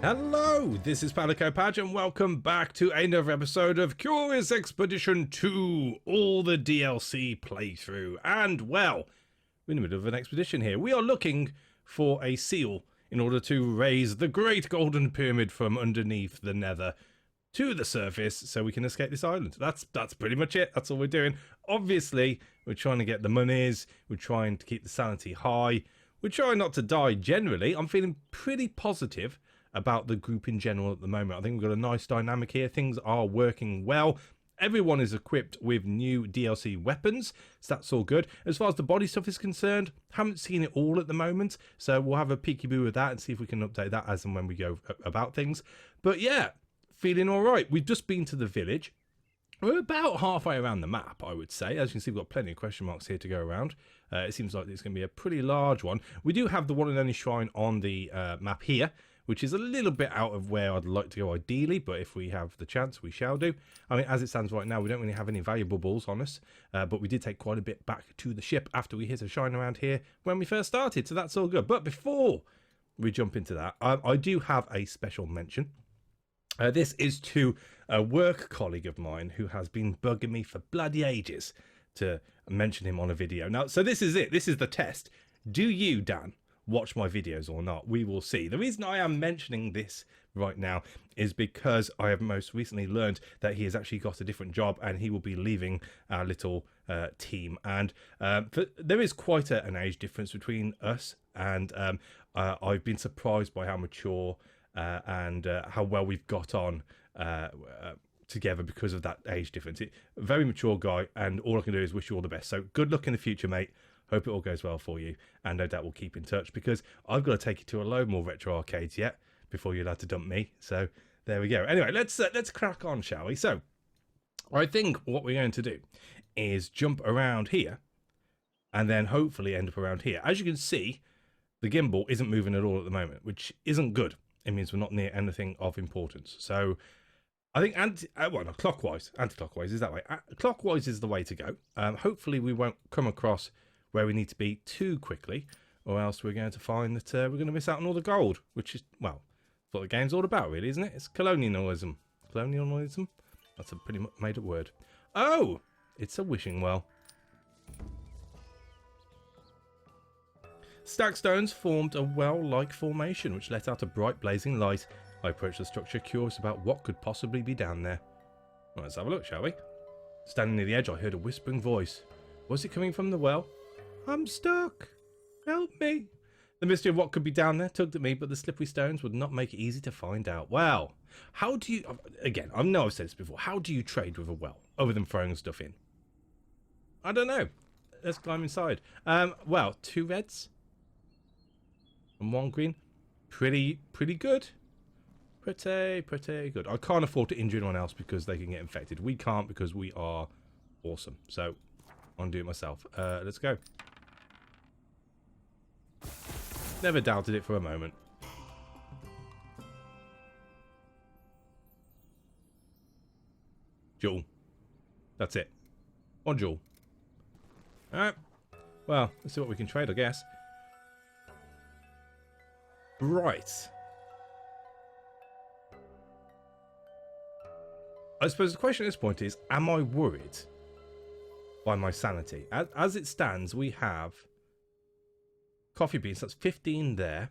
Hello, this is Palico Patch and welcome back to another episode of Curious Expedition 2, all the DLC playthrough. And well, we're in the middle of an expedition here. We are looking for a seal in order to raise the Great Golden Pyramid from underneath the nether to the surface so we can escape this island. That's pretty much it. That's all we're doing. Obviously, we're trying to get the monies. We're trying to keep the sanity high. We're trying not to die generally. I'm feeling pretty positive about the group in general at the moment. I think we've got a nice dynamic here. Things are working well. Everyone is equipped with new DLC weapons, so that's all good. As far as the body stuff is concerned, haven't seen it all at the moment, so we'll have a peekaboo with that and see if we can update that as and when we go about things. But yeah, feeling all right. We've just been to the village. We're about halfway around the map, I would say. As you can see, we've got plenty of question marks here to go around. It seems like it's going to be a pretty large one. We do have the one and only shrine on the map here, which is a little bit out of where I'd like to go ideally, but if we have the chance, we shall do. I mean, as it stands right now, we don't really have any valuable balls on us, but we did take quite a bit back to the ship after we hit a shrine around here when we first started, so that's all good. But before we jump into that, I do have a special mention. This is to a work colleague of mine who has been bugging me for bloody ages to mention him on a video. Now, so this is it. This is the test. Do you, Dan, watch my videos or not? We will see. The reason I am mentioning this right now is because I have most recently learned that he has actually got a different job and he will be leaving our little team. And there is quite an age difference between us, and I've been surprised by how mature and how well we've got on together because of that age difference. Very mature guy, and all I can do is wish you all the best. So good luck in the future, mate. Hope it all goes well for you, and no doubt we'll keep in touch because I've got to take you to a load more retro arcades yet before you're allowed to dump me. So there we go. Anyway, let's crack on, shall we? So I think what we're going to do is jump around here and then hopefully end up around here. As you can see, the gimbal isn't moving at all at the moment, which isn't good. It means we're not near anything of importance. So I think clockwise, anti-clockwise is that way. Clockwise is the way to go. Hopefully we won't come across where we need to be too quickly, or else we're going to find that we're going to miss out on all the gold, which is, well, what the game's all about, really, isn't it? It's colonialism. Colonialism? That's a pretty made up word. Oh, it's a wishing well. Stack stones formed a well-like formation, which let out a bright blazing light. I approached the structure, curious about what could possibly be down there. Well, let's have a look, shall we? Standing near the edge, I heard a whispering voice. Was it coming from the well? I'm stuck. Help me. The mystery of what could be down there tugged at me, but the slippery stones would not make it easy to find out. Well, how do you... Again, I know I've said this before. How do you trade with a well, other than throwing stuff in? I don't know. Let's climb inside. Well, 2 reds and 1 green. Pretty good. Pretty good. I can't afford to injure anyone else because they can get infected. We can't because we are awesome. So I'll do it myself. Let's go. Never doubted it for a moment. Jewel. That's it. 1 jewel. Alright. Well, let's see what we can trade, I guess. Right. I suppose the question at this point is, am I worried by my sanity? As it stands, we have coffee beans. That's 15 there,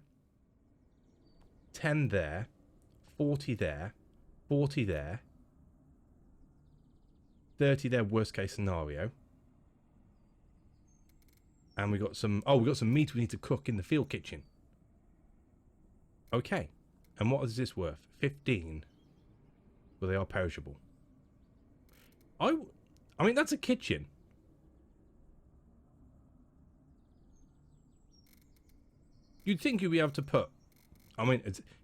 10 there, 40 there, 40 there, 30 there, worst case scenario. And we got some, we got some meat we need to cook in the field kitchen. Okay. And what is this worth? 15. Well, they are perishable. I mean, that's a kitchen. You'd think you'd be able to put... I mean,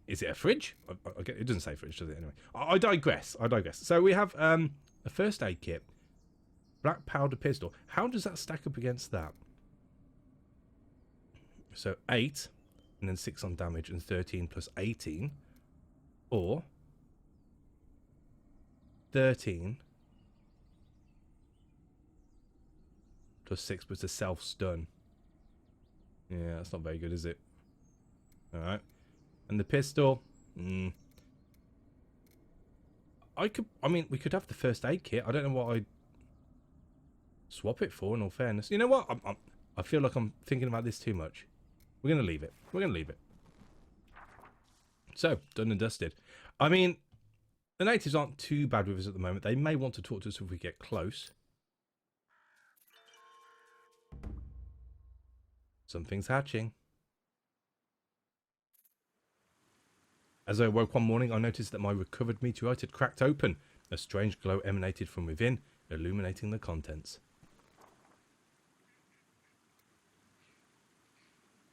is it a fridge? It doesn't say fridge, does it? Anyway, I digress. So we have a first aid kit. Black powder pistol. How does that stack up against that? So 8, and then 6 on damage, and 13 plus 18. Or 13 plus 6 plus a self-stun. Yeah, that's not very good, is it? Alright. And the pistol, I mean, we could have the first aid kit. I don't know what I'd swap it for, in all fairness. You know what? I feel like I'm thinking about this too much. We're going to leave it. We're going to leave it. So, done and dusted. I mean, the natives aren't too bad with us at the moment. They may want to talk to us if we get close. Something's hatching. As I woke one morning, I noticed that my recovered meteorite had cracked open. A strange glow emanated from within, illuminating the contents.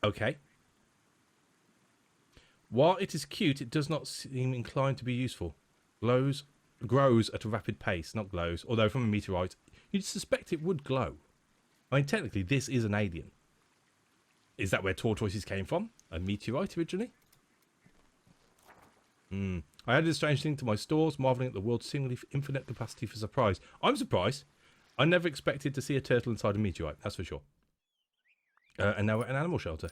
Okay. While it is cute, it does not seem inclined to be useful. Grows at a rapid pace, not glows. Although from a meteorite, you'd suspect it would glow. I mean, technically, this is an alien. Is that where tortoises came from? A meteorite originally? I added a strange thing to my stores, marvelling at the world's seemingly infinite capacity for surprise. I'm surprised. I never expected to see a turtle inside a meteorite, that's for sure. And now we're at an animal shelter.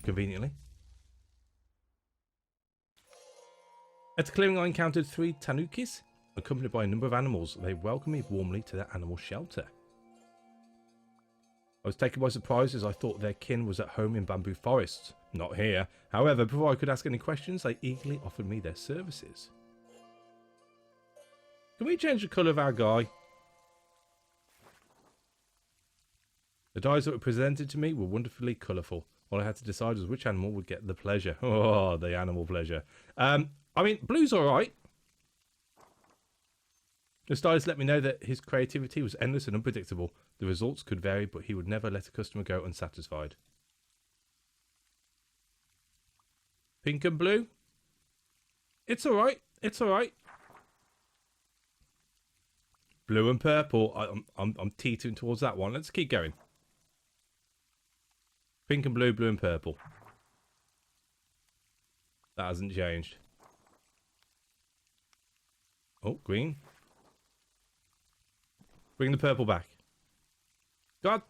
Conveniently. At the clearing, I encountered 3 tanukis, accompanied by a number of animals. They welcomed me warmly to their animal shelter. I was taken by surprise as I thought their kin was at home in bamboo forests. Not here. However, before I could ask any questions, they eagerly offered me their services. Can we change the colour of our guy? The dyes that were presented to me were wonderfully colourful. All I had to decide was which animal would get the pleasure. Oh, the animal pleasure. I mean, blue's alright. The stylist let me know that his creativity was endless and unpredictable. The results could vary, but he would never let a customer go unsatisfied. Pink and blue? It's alright. It's alright. Blue and purple. I'm teetering towards that one. Let's keep going. Pink and blue, blue and purple. That hasn't changed. Oh, green. Bring the purple back. God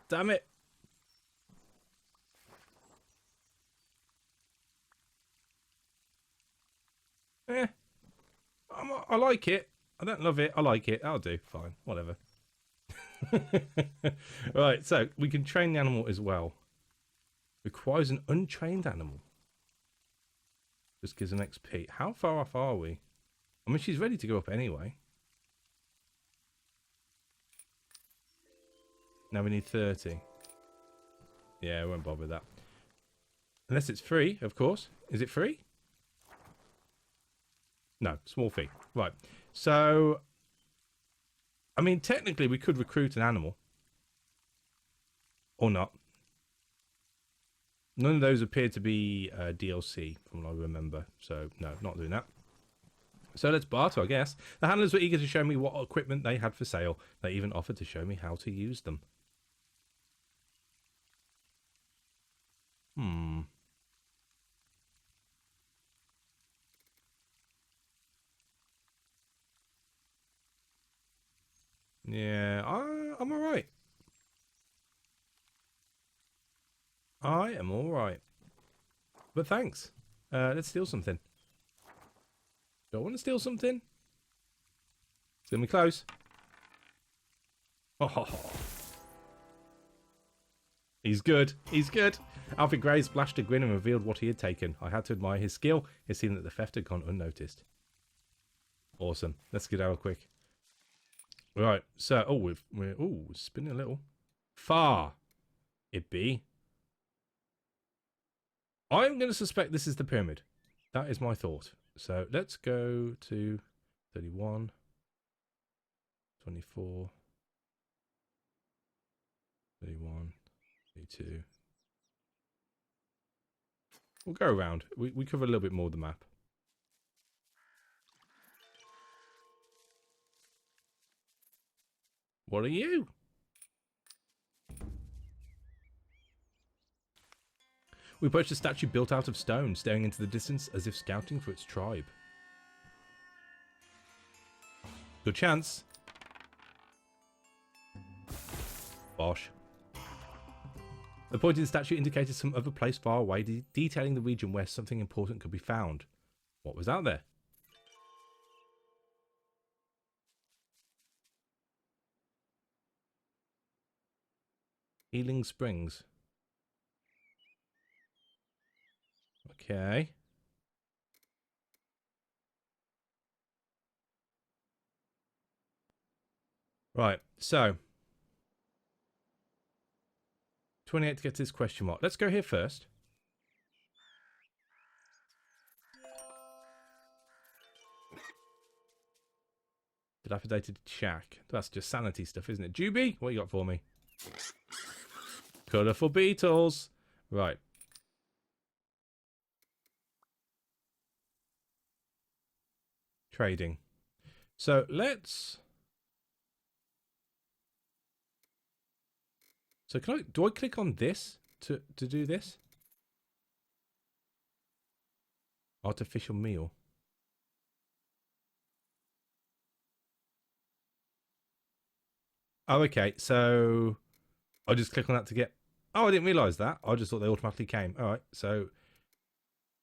damn it. I like it. I don't love it. I like it. I'll do. Fine. Whatever. Right, so we can train the animal as well. Requires an untrained animal. Just gives them XP. How far off are we? I mean, she's ready to go up anyway. Now we need 30. Yeah, I won't bother with that. Unless it's free, of course. Is it free? No, small fee. Right. So, I mean, technically we could recruit an animal. Or not. None of those appear to be DLC, from what I remember. So, no, not doing that. So let's barter, I guess. The handlers were eager to show me what equipment they had for sale. They even offered to show me how to use them. Yeah, I'm alright. I am alright. But thanks. Let's steal something. Do I want to steal something? It's gonna be close. Oh. He's good. He's good. Alfred Gray splashed a grin and revealed what he had taken. I had to admire his skill. It seemed that the theft had gone unnoticed. Awesome. Let's get out quick. Right. So, we're spinning a little. Far. It be. I'm going to suspect this is the pyramid. That is my thought. So let's go to 31, 24, 31, 32. We'll go around. We cover a little bit more of the map. What are you? We approached a statue built out of stone, staring into the distance as if scouting for its tribe. Good chance. Bosh. The point of the statue indicated some other place far away, detailing the region where something important could be found. What was out there? Healing Springs. Okay. Right, so 28 to get to this question mark. Let's go here first. Dilapidated shack. That's just sanity stuff, isn't it? Juby, what you got for me? Colourful beetles. Right. Trading. So let's... So do I click on this to do this? Artificial meal. Oh, okay. So I just click on that to get... Oh, I didn't realise that. I just thought they automatically came. All right. So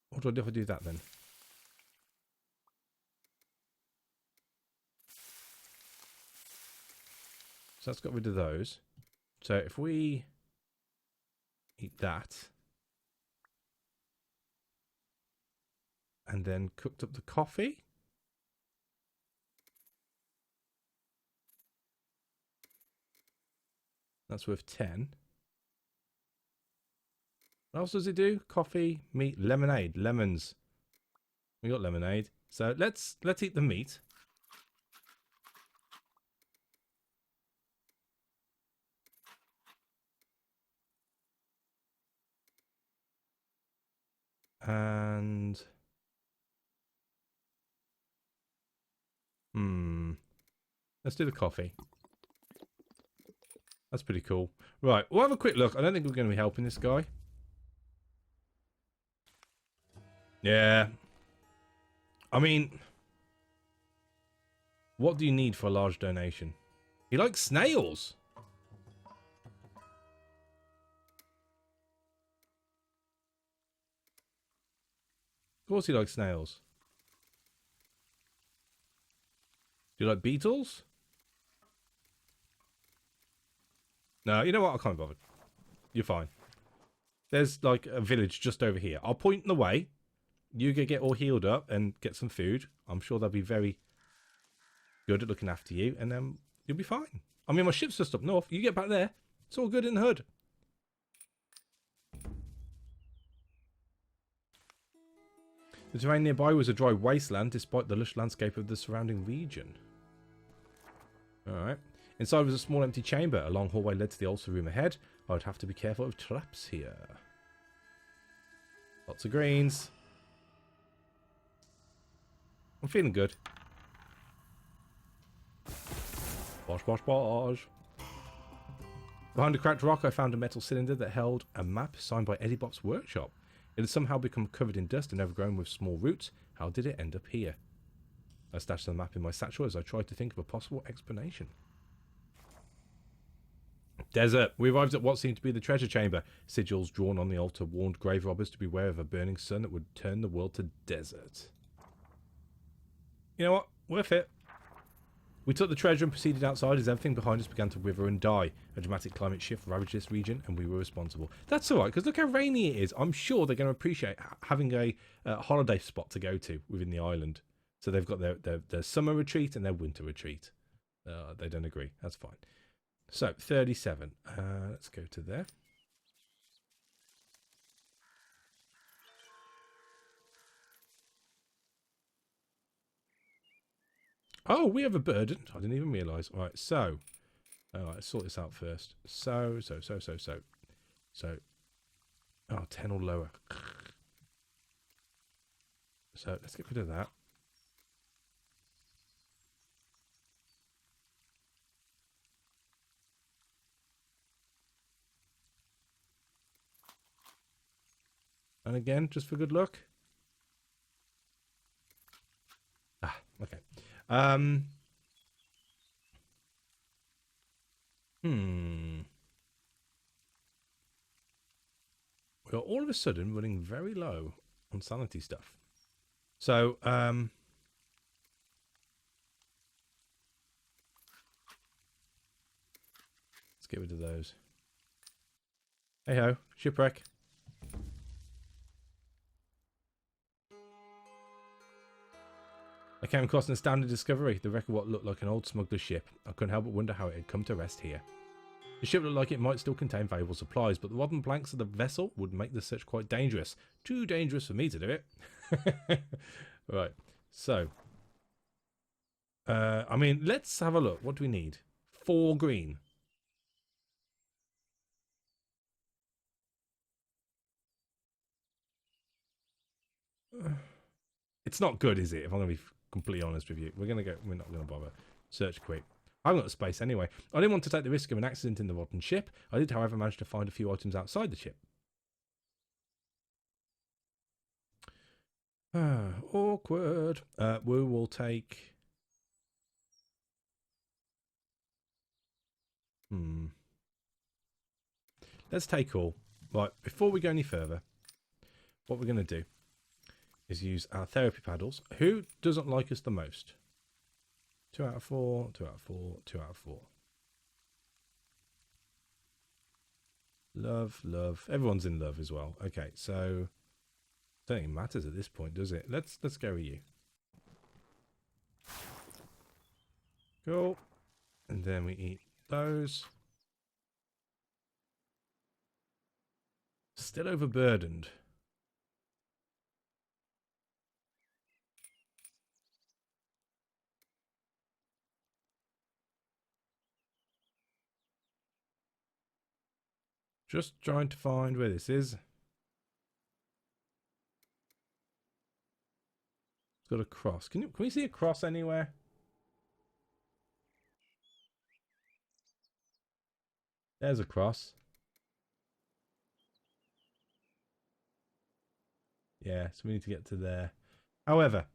what do I do if I do that then? So that's got rid of those. So if we eat that and then cooked up the coffee. That's worth 10. What else does it do? Coffee, meat, lemonade, lemons. We got lemonade. So let's eat the meat. And let's do the coffee. That's pretty cool. Right, we'll have a quick look. I don't think we're going to be helping this guy. Yeah. I mean, what do you need for a large donation? He likes snails. Of course he likes snails. Do you like beetles? No, you know what? I can't be bothered. You're fine. There's like a village just over here. I'll point in the way. You get all healed up and get some food. I'm sure they'll be very good at looking after you, and then you'll be fine. I mean, my ship's just up north. You get back there. It's all good in the hood. The terrain nearby was a dry wasteland, despite the lush landscape of the surrounding region. Alright. Inside was a small empty chamber. A long hallway led to the altar room ahead. I would have to be careful of traps here. Lots of greens. I'm feeling good. Bosh, bosh, bosh. Behind a cracked rock, I found a metal cylinder that held a map signed by Eddie Bop's workshop. It had somehow become covered in dust and overgrown with small roots. How did it end up here? I stashed the map in my satchel as I tried to think of a possible explanation. Desert. We arrived at what seemed to be the treasure chamber. Sigils drawn on the altar warned grave robbers to beware of a burning sun that would turn the world to desert. You know what? Worth it. We took the treasure and proceeded outside as everything behind us began to wither and die. A dramatic climate shift ravaged this region and we were responsible. That's alright, because look how rainy it is. I'm sure they're going to appreciate having a holiday spot to go to within the island. So they've got their summer retreat and their winter retreat. They don't agree. That's fine. So, 37. Let's go to there. Oh, we have a burden. I didn't even realise. All right, so. All right, let's sort this out first. So. Oh, 10 or lower. So, let's get rid of that. And again, just for good luck. Ah, okay. We are all of a sudden running very low on sanity stuff. So, let's get rid of those. Hey ho, shipwreck. I came across an astounding discovery, the wreck of what looked like an old smuggler's ship. I couldn't help but wonder how it had come to rest here. The ship looked like it might still contain valuable supplies, but the rotten planks of the vessel would make the search quite dangerous. Too dangerous for me to do it. Right, so. I mean, let's have a look. What do we need? 4 green. It's not good, is it? If I'm going to be completely honest with you. We're not going to bother. Search quick. I've got the space anyway. I didn't want to take the risk of an accident in the rotten ship. I did, however, manage to find a few items outside the ship. Awkward. We will take... Let's take all. Right, before we go any further, what we're going to do is use our therapy paddles. Who doesn't like us the most? 2 out of 4, 2 out of 4, 2 out of 4. Love, love. Everyone's in love as well. Okay, so I don't think it matters at this point, does it? Let's go with you. Cool. And then we eat those. Still overburdened. Just trying to find where this is. It's got a cross. Can we see a cross anywhere? There's a cross. Yeah, so we need to get to there. However,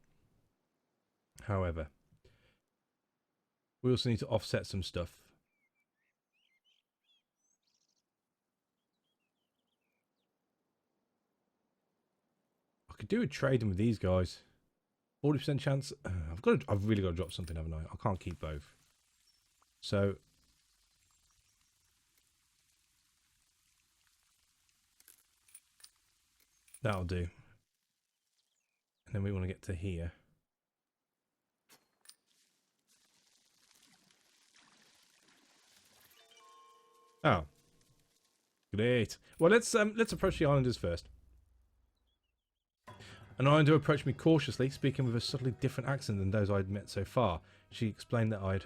we also need to offset some stuff. I could do a trading with these guys. 40% chance. I've really got to drop something, haven't I? I can't keep both. So that'll do. And then we want to get to here. Oh, great. Well, let's approach the islanders first. An islander approached me cautiously, speaking with a subtly different accent than those I had met so far. She explained that I had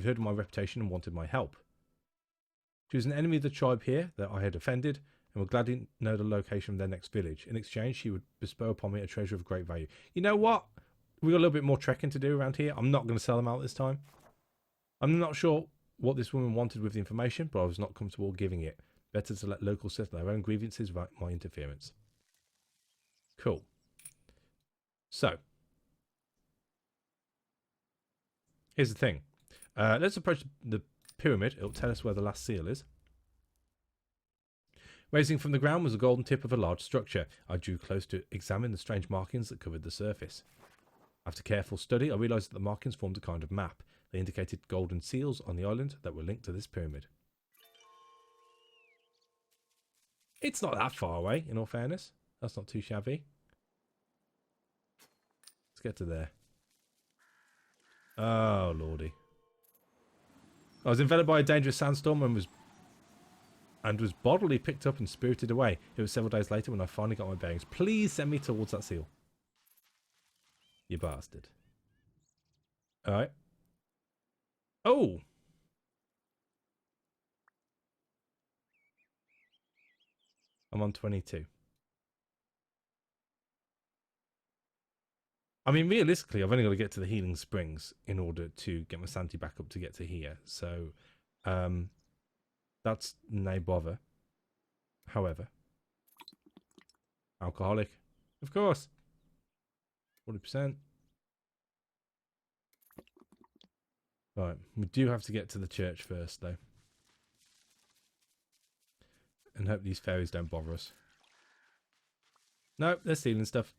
heard of my reputation and wanted my help. She was an enemy of the tribe here that I had offended, and would gladly know the location of their next village. In exchange, she would bestow upon me a treasure of great value. You know what? We've got a little bit more trekking to do around here. I'm not going to sell them out this time. I'm not sure what this woman wanted with the information, but I was not comfortable giving it. Better to let locals settle their own grievances without my interference. Cool. So, here's the thing. Let's approach the pyramid. It'll tell us where the last seal is. Raising from the ground was the golden tip of a large structure. I drew close to examine the strange markings that covered the surface. After careful study, I realised that the markings formed a kind of map. They indicated golden seals on the island that were linked to this pyramid. It's not that far away, in all fairness. That's not too shabby. Let's get to there. Oh, lordy. I was enveloped by a dangerous sandstorm and was bodily picked up and spirited away. It was several days later when I finally got my bearings. Please send me towards that seal. You bastard. Alright. Oh! I'm on 22. I mean, realistically, I've only got to get to the healing springs in order to get my sanity back up to get to here. So, that's no bother. However, alcoholic, of course. 40%. Right, we do have to get to the church first, though. And hope these fairies don't bother us. Nope, they're stealing stuff.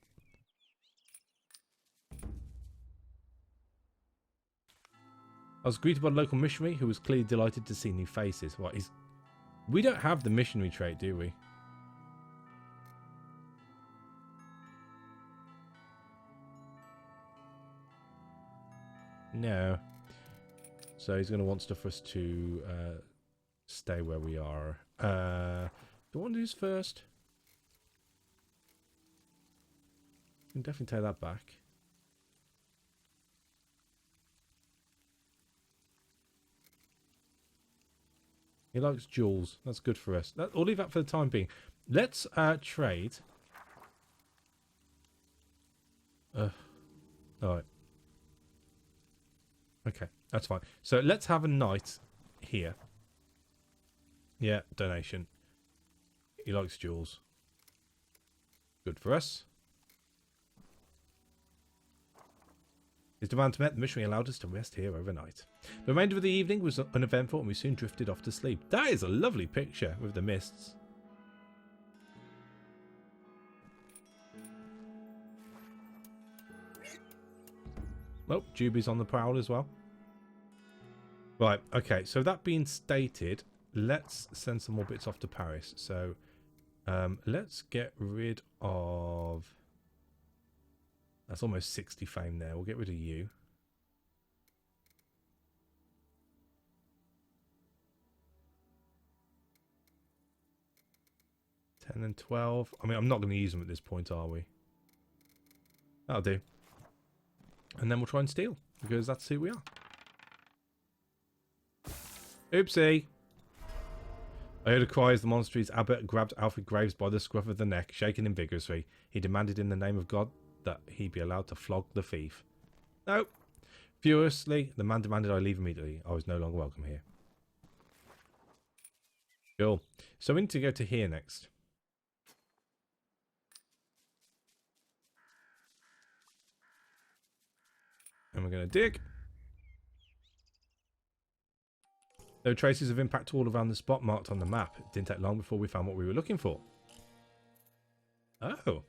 I was greeted by the local missionary who was clearly delighted to see new faces. What is... We don't have the missionary trait, do we? No. So he's going to want stuff for us to stay where we are. Do I want to do this first? I can definitely take that back. He likes jewels. That's good for us. I'll leave that for the time being. Let's trade. Alright. Okay, that's fine. So let's have a night here. Yeah, donation. He likes jewels. Good for us. His demand met, the missionary allowed us to rest here overnight. The remainder of the evening was uneventful and we soon drifted off to sleep. That is a lovely picture with the mists. Oh, Juby's on the prowl as well. Right, okay, so that being stated, let's send some more bits off to Paris. So, let's get rid of... That's almost 60 fame there. We'll get rid of you. $10 and 12. I mean, I'm not going to use them at this point, are we? That'll do. And then we'll try and steal, because that's who we are. Oopsie. I heard a cry as the monastery's abbot grabbed Alfred Graves by the scruff of the neck, shaking him vigorously. He demanded in the name of God that he be allowed to flog the thief. No. Furiously, the man demanded I leave immediately. I was no longer welcome here. Cool. So we need to go to here next. And we're going to dig. There were traces of impact all around the spot marked on the map. It didn't take long before we found what we were looking for. Oh.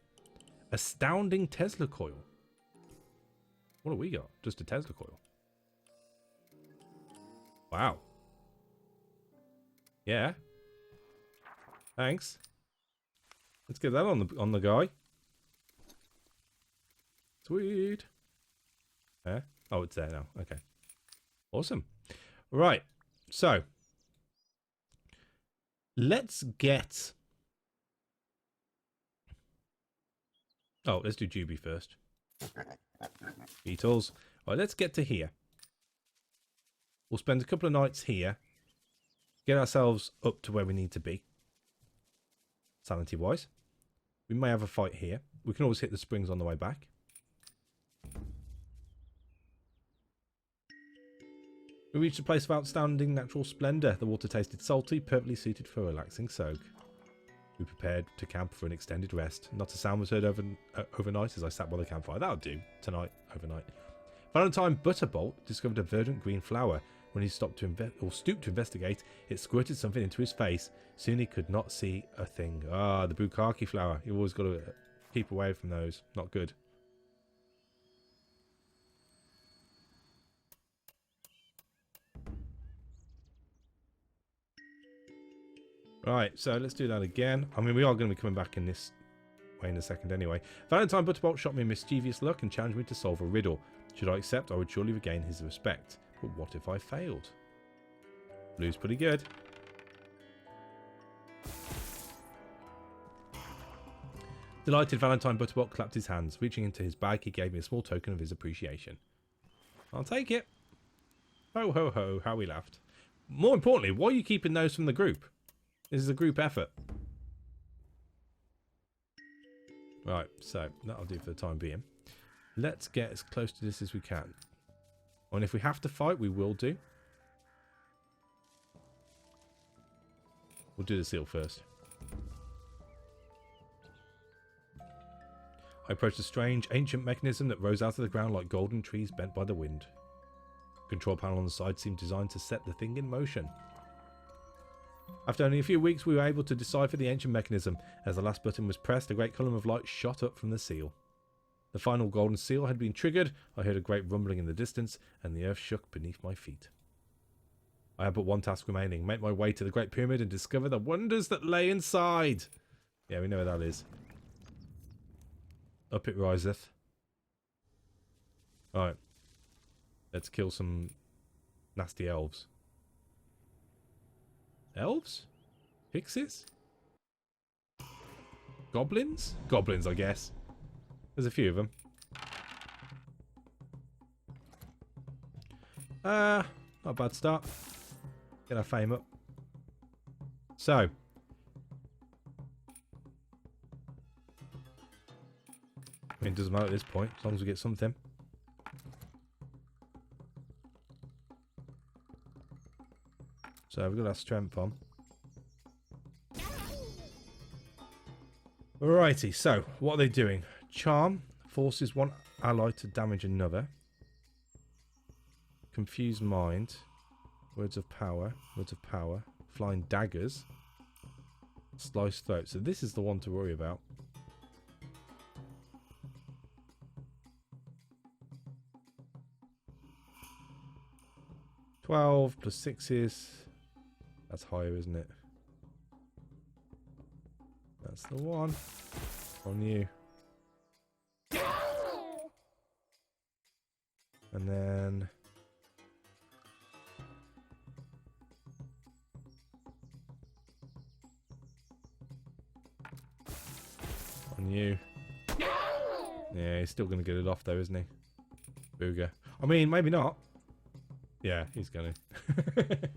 Astounding Tesla coil. What have we got? Just a Tesla coil. Wow. Yeah. Thanks. Let's get that on the guy. Sweet. Yeah. Oh, it's there now. Okay. Awesome. Right. So. Let's get... Oh, let's do Juby first. Beetles. All right, let's get to here. We'll spend a couple of nights here. Get ourselves up to where we need to be. Sanity-wise. We may have a fight here. We can always hit the springs on the way back. We reached a place of outstanding natural splendour. The water tasted salty, perfectly suited for a relaxing soak. We prepared to camp for an extended rest. Not a sound was heard overnight as I sat by the campfire. That'll do. Tonight, overnight. Valentine Butterbolt discovered a verdant green flower. When he stooped to investigate, it squirted something into his face. Soon he could not see a thing. Ah, the bukkake flower. You always got to keep away from those. Not good. Right, so let's do that again. I mean, we are going to be coming back in this way in a second anyway. Valentine Butterbolt shot me a mischievous look and challenged me to solve a riddle. Should I accept, I would surely regain his respect. But what if I failed? Blue's pretty good. Delighted, Valentine Butterbolt clapped his hands. Reaching into his bag, he gave me a small token of his appreciation. I'll take it. Ho, ho, ho, how we laughed. More importantly, why are you keeping those from the group? This is a group effort. Right, so that'll do for the time being. Let's get as close to this as we can. And if we have to fight, we will do. We'll do the seal first. I approached a strange, ancient mechanism that rose out of the ground like golden trees bent by the wind. The control panel on the side seemed designed to set the thing in motion. After only a few weeks, we were able to decipher the ancient mechanism. As the last button was pressed, a great column of light shot up from the seal. The final golden seal had been triggered. I heard a great rumbling in the distance, and the earth shook beneath my feet. I had but one task remaining. Make my way to the Great Pyramid and discover the wonders that lay inside. Yeah, we know where that is. Up it riseth. Alright. Let's kill some nasty elves. Elves? Pixies? Goblins? Goblins, I guess. There's a few of them. Not a bad start. Get our fame up. So. I mean, it doesn't matter at this point, as long as we get something. So we've got our strength on. Alrighty, so what are they doing? Charm forces one ally to damage another. Confused mind. Words of power. Flying daggers. Slice throat. So this is the one to worry about. $12 plus 6s. That's higher, isn't it? That's the one. On you. And then... on you. Yeah, he's still going to get it off though, isn't he? Booger. I mean, maybe not. Yeah, he's going to.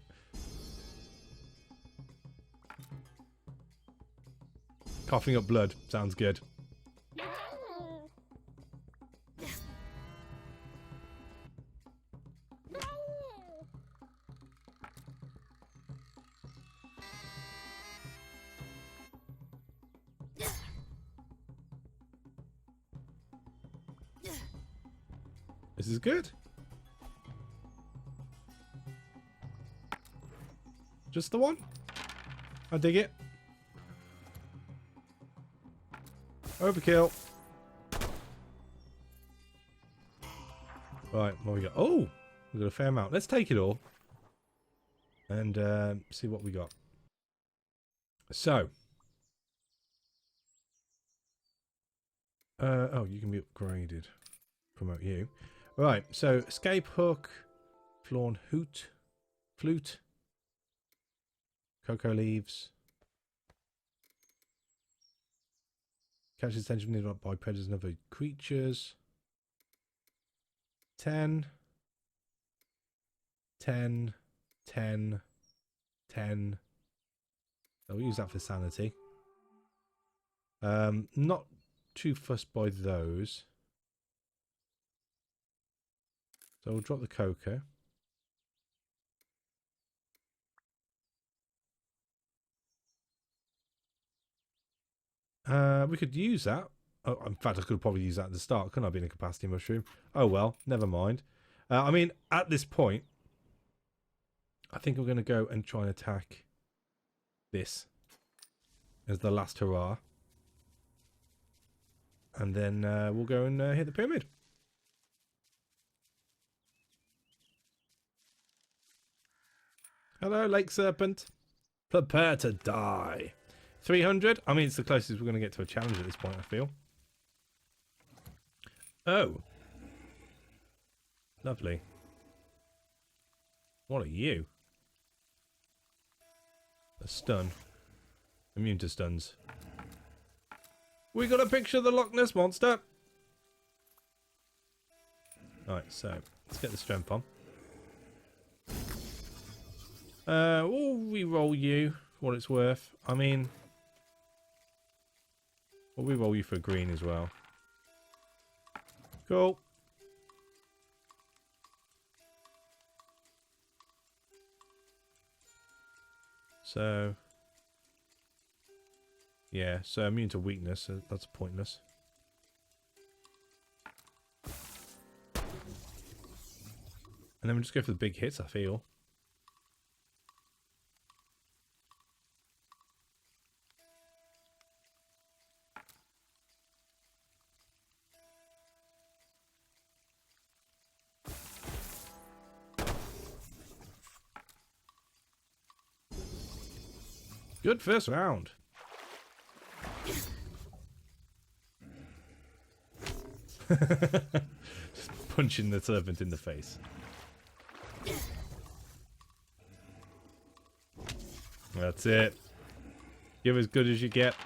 Coughing up blood. Sounds good. This is good. Just the one? I dig it. Overkill. Right, what we got? Oh, we got a fair amount. Let's take it all and see what we got. So, oh, you can be upgraded. Promote you. Right, so escape hook, flawn hoot, flute, cocoa leaves. Catches attention by predators and other creatures. 10, 10, 10, 10. I'll use that for sanity. Not too fussed by those. So we'll drop the cocoa. We could use that. Oh, in fact, I could probably use that at the start. Couldn't I be in a capacity mushroom? Oh well, never mind. I mean, at this point, I think we're going to go and try and attack this as the last hurrah. And then we'll go and hit the pyramid. Hello, Lake Serpent. Prepare to die. 300? I mean, it's the closest we're going to get to a challenge at this point, I feel. Oh. Lovely. What are you? A stun. Immune to stuns. We got a picture of the Loch Ness Monster. Alright, so let's get the strength on. We'll re-roll you for what it's worth. I mean, we'll re-roll you for green as well. Cool. So, yeah, so immune to weakness, so that's pointless. And then we'll just go for the big hits, I feel. Good first round. Punching the serpent in the face. That's it. Give as good as you get.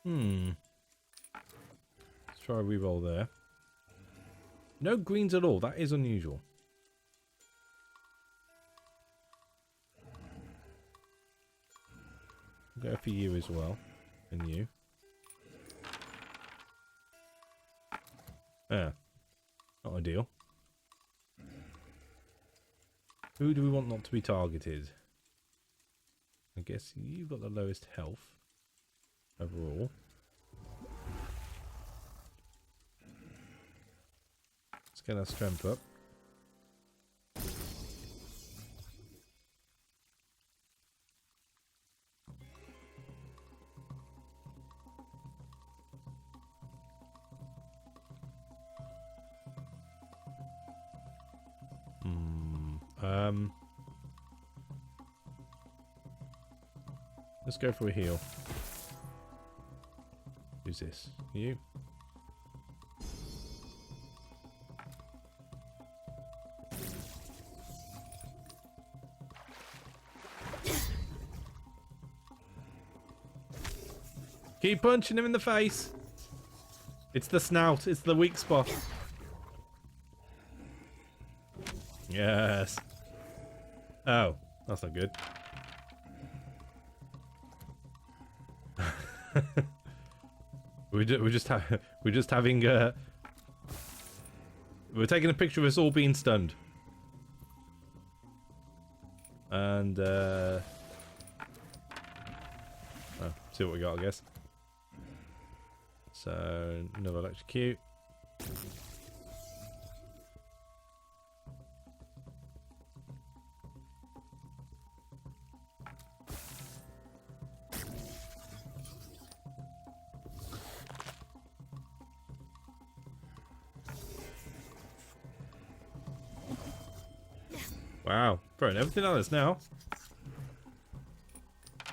Let's try a reroll there. No greens at all. That is unusual. Go for you as well. And you. Yeah. Not ideal. Who do we want not to be targeted? I guess you've got the lowest health overall. Let's get our strength up. Let's go for a heal. Who's this? You? Keep punching him in the face. It's the snout. It's the weak spot. Yes. Oh, that's not good. We're just having we're taking a picture of us all being stunned. And see what we got, I guess. So another electrocute. Wow, throwing everything at us now.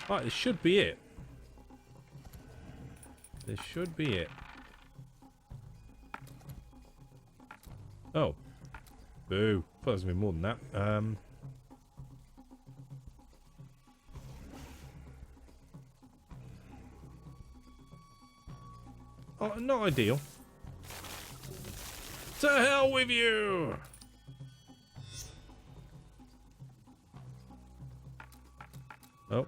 Right, this should be it. This should be it. Oh. Boo. Thought it was going to be more than that. Oh, not ideal. To hell with you! Oh.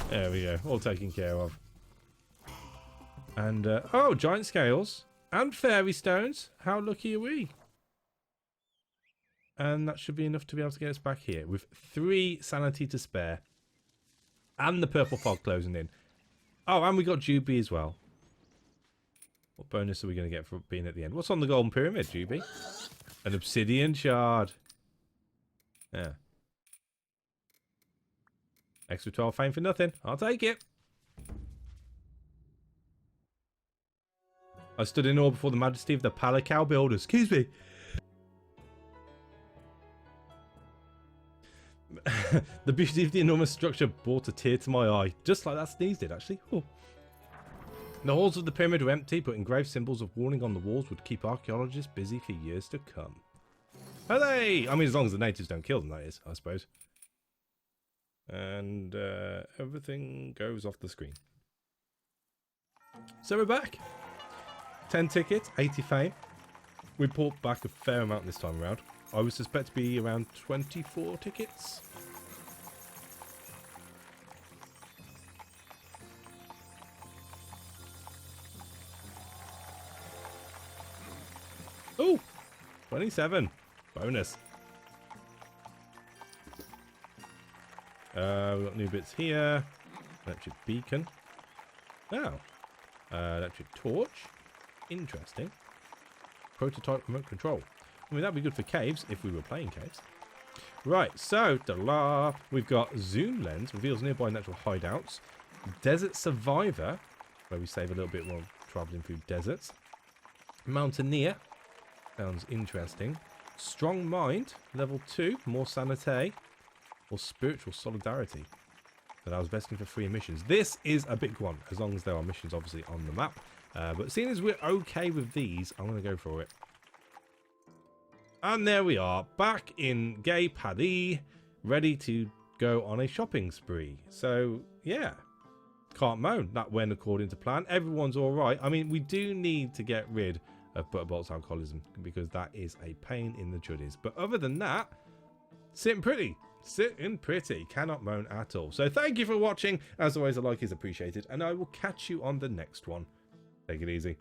There we go. All taken care of. And, oh, giant scales. And fairy stones. How lucky are we? And that should be enough to be able to get us back here. With 3 sanity to spare. And the purple fog closing in. Oh, and we got Juby as well. What bonus are we going to get for being at the end? What's on the golden pyramid, Juby? An obsidian shard. Yeah. Extra 12 fame for nothing. I'll take it. I stood in awe before the majesty of the Palacow builders. Excuse me. The beauty of the enormous structure brought a tear to my eye. Just like that sneeze did, actually. Ooh. The halls of the pyramid were empty, but engraved symbols of warning on the walls would keep archaeologists busy for years to come. Hooray! I mean, as long as the natives don't kill them, that is, I suppose. And everything goes off the screen. So we're back. 10 tickets, 80 fame. We brought back a fair amount this time around. I would suspect to be around 24 tickets. Oh, 27. Bonus. We've got new bits here. Electric beacon. Oh. Electric torch. Interesting. Prototype remote control. I mean, that'd be good for caves if we were playing caves. Right, so, we've got zoom lens, reveals nearby natural hideouts. Desert survivor, where we save a little bit while travelling through deserts. Mountaineer. Sounds interesting. Strong mind. Level 2. More sanité. Or spiritual solidarity. That I was vesting for 3 missions. This is a big one, as long as there are missions obviously on the map. But seeing as we're okay with these, I'm going to go for it. And there we are, back in Gay Paris, ready to go on a shopping spree. So, yeah, can't moan. That went according to plan. Everyone's all right. I mean, we do need to get rid of Butterbolt's alcoholism, because that is a pain in the juddies. But other than that, sitting pretty. Sitting pretty. Cannot moan at all. So thank you for watching. As always, a like is appreciated, and I will catch you on the next one. Take it easy.